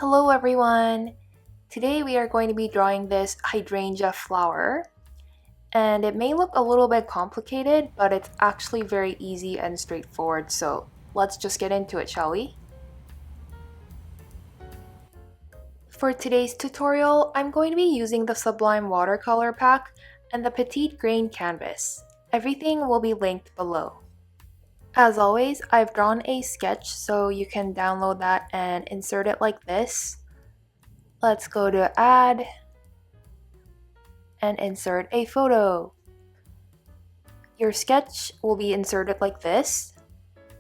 Hello everyone! Today we are going to be drawing this hydrangea flower, and it may look a little bit complicated, but it's actually very easy and straightforward, so let's just get into it, shall we? For today's tutorial, I'm going to be using the Sublime Watercolor pack and the Petite Grain canvas. Everything will be linked below. As always, I've drawn a sketch so you can download that and insert it like this. Let's go to Add and insert a photo. Your sketch will be inserted like this.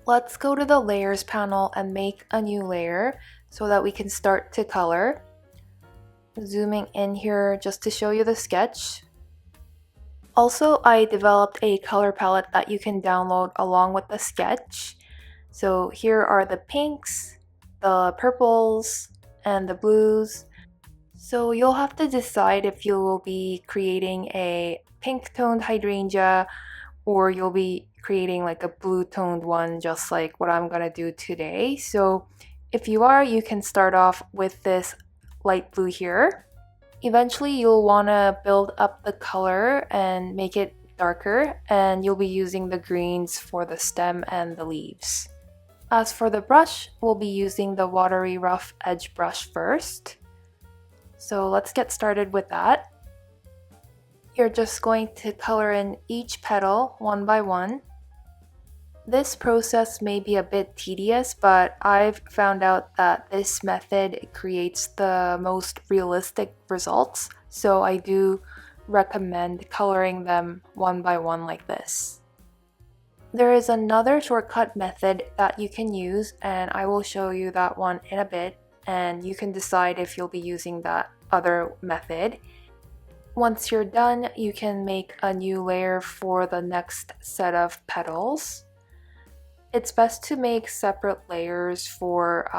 Let's go to the Layers panel and make a new layer so that we can start to color. Zooming in here just to show you the sketch. Also, I developed a color palette that you can download along with the sketch. So here are the pinks, the purples, and the blues. So you'll have to decide if you will be creating a pink toned hydrangea or you'll be creating like a blue toned one, just like what I'm gonna do today. So if you are, you can start off with this light blue here. Eventually you'll wanna build up the color and make it darker, and you'll be using the greens for the stem and the leaves. As for the brush, we'll be using the watery rough edge brush first. So let's get started with that. You're just going to color in each petal one by one. This process may be a bit tedious, but I've found out that this method creates the most realistic results, so I do recommend coloring them one by one like this. There is another shortcut method that you can use, and I will show you that one in a bit, and you can decide if you'll be using that other method. Once you're done, you can make a new layer for the next set of petals. It's best to make separate layers for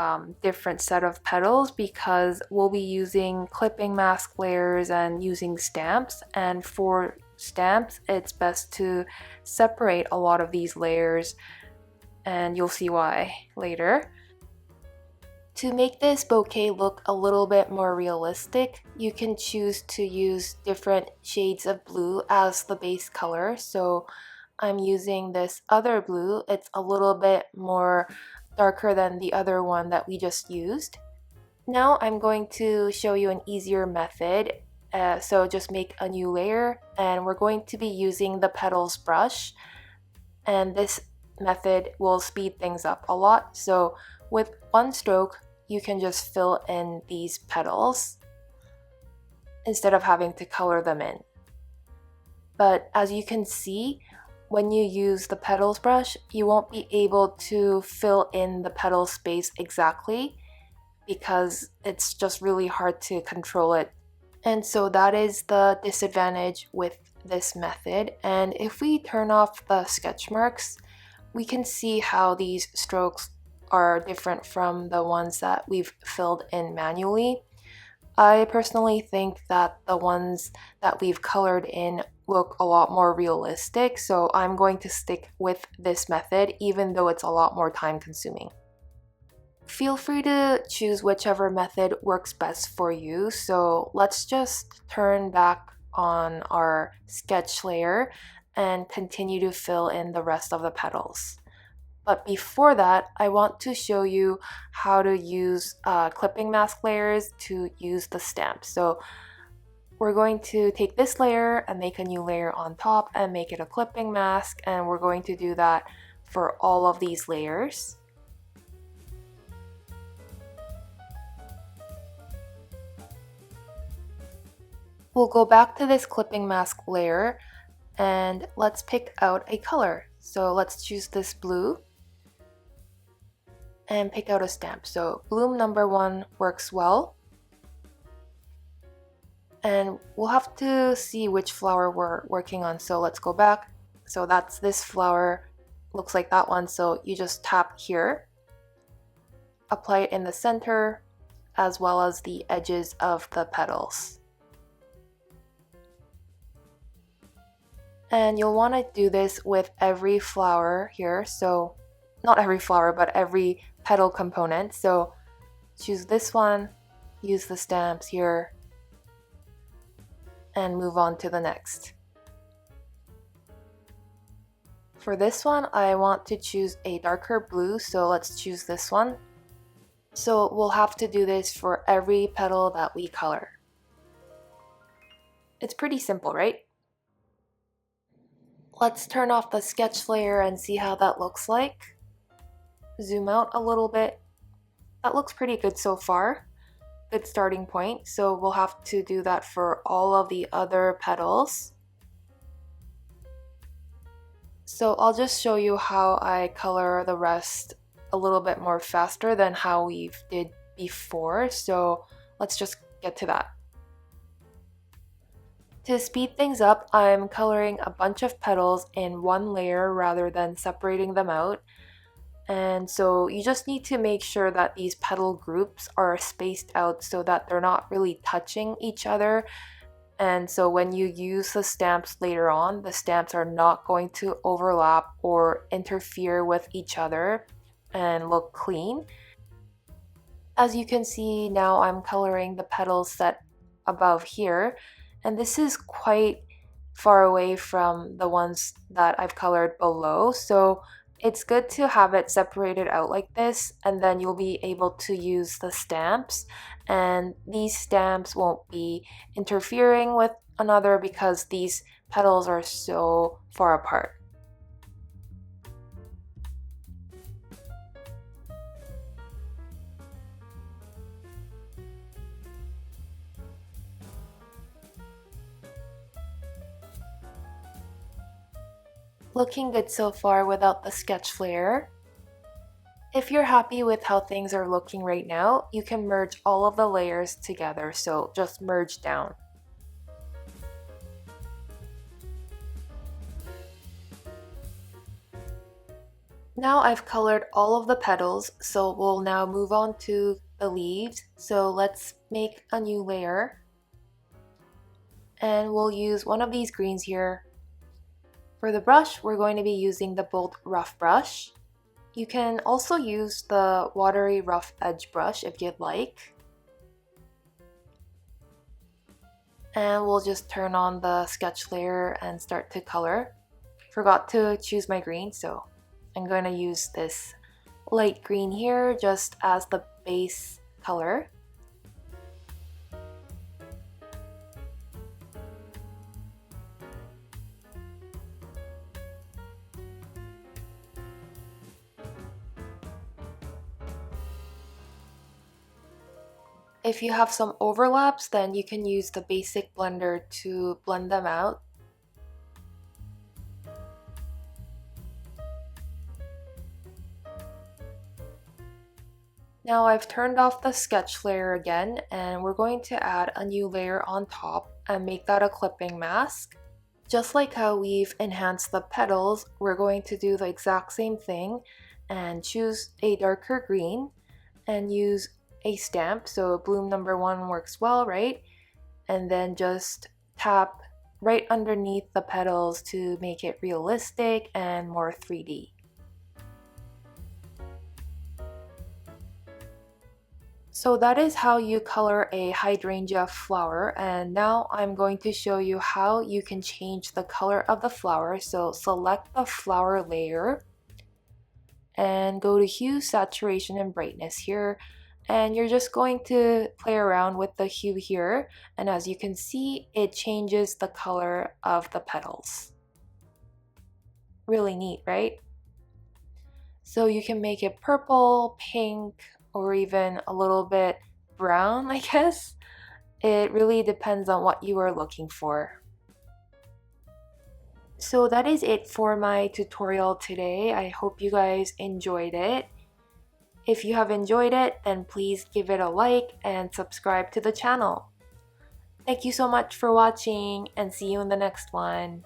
different set of petals because we'll be using clipping mask layers and using stamps, and for stamps it's best to separate a lot of these layers, and you'll see why later. To make this bouquet look a little bit more realistic, you can choose to use different shades of blue as the base color. So I'm using this other blue. It's a little bit more darker than the other one that we just used. Now I'm going to show you an easier method. So just make a new layer, and we're going to be using the Petals brush, and this method will speed things up a lot. So with one stroke, you can just fill in these petals instead of having to color them in. But as you can see, when you use the Petals brush, you won't be able to fill in the petal space exactly because it's just really hard to control it. And so that is the disadvantage with this method. And if we turn off the sketch marks, we can see how these strokes are different from the ones that we've filled in manually. I personally think that the ones that we've colored in look a lot more realistic, so I'm going to stick with this method even though it's a lot more time consuming. Feel free to choose whichever method works best for you, so let's just turn back on our sketch layer and continue to fill in the rest of the petals. But before that, I want to show you how to use clipping mask layers to use the stamp. So we're going to take this layer and make a new layer on top and make it a clipping mask, and we're going to do that for all of these layers. We'll go back to this clipping mask layer and let's pick out a color. So let's choose this blue and pick out a stamp. So bloom number 1 works well. And we'll have to see which flower we're working on. So let's go back. So that's this flower, looks like that one. So you just tap here, apply it in the center, as well as the edges of the petals. And you'll want to do this with every flower here. So not every flower, but every petal component. So choose this one, use the stamps here, and move on to the next. For this one, I want to choose a darker blue, so let's choose this one. So we'll have to do this for every petal that we color. It's pretty simple, right? Let's turn off the sketch layer and see how that looks like. Zoom out a little bit. That looks pretty good so far. Good starting point. So we'll have to do that for all of the other petals. So I'll just show you how I color the rest a little bit more faster than how we did before. So let's just get to that. To speed things up, I'm coloring a bunch of petals in one layer rather than separating them out. And so you just need to make sure that these petal groups are spaced out so that they're not really touching each other. And so when you use the stamps later on, the stamps are not going to overlap or interfere with each other and look clean. As you can see, now I'm coloring the petals set above here, and this is quite far away from the ones that I've colored below, so it's good to have it separated out like this, and then you'll be able to use the stamps, and these stamps won't be interfering with another because these petals are so far apart. Looking good so far without the sketch layer. If you're happy with how things are looking right now, you can merge all of the layers together, so just merge down. Now I've colored all of the petals, so we'll now move on to the leaves. So let's make a new layer. And we'll use one of these greens here. For the brush, we're going to be using the Bold Rough brush. You can also use the watery rough edge brush if you'd like. And we'll just turn on the sketch layer and start to color. Forgot to choose my green, so I'm going to use this light green here just as the base color. If you have some overlaps, then you can use the basic blender to blend them out. Now I've turned off the sketch layer again, and we're going to add a new layer on top and make that a clipping mask. Just like how we've enhanced the petals, we're going to do the exact same thing and choose a darker green and use a stamp. So bloom number 1 works well, right? And then just tap right underneath the petals to make it realistic and more 3D. So that is how you color a hydrangea flower, and now I'm going to show you how you can change the color of the flower. So select the flower layer and go to hue, saturation, and brightness here, and you're just going to play around with the hue here, and as you can see, it changes the color of the petals. Really neat, right? So you can make it purple, pink, or even a little bit brown, I guess. It really depends on what you are looking for. So that is it for my tutorial today. I hope you guys enjoyed it. If you have enjoyed it, then please give it a like and subscribe to the channel. Thank you so much for watching, and see you in the next one.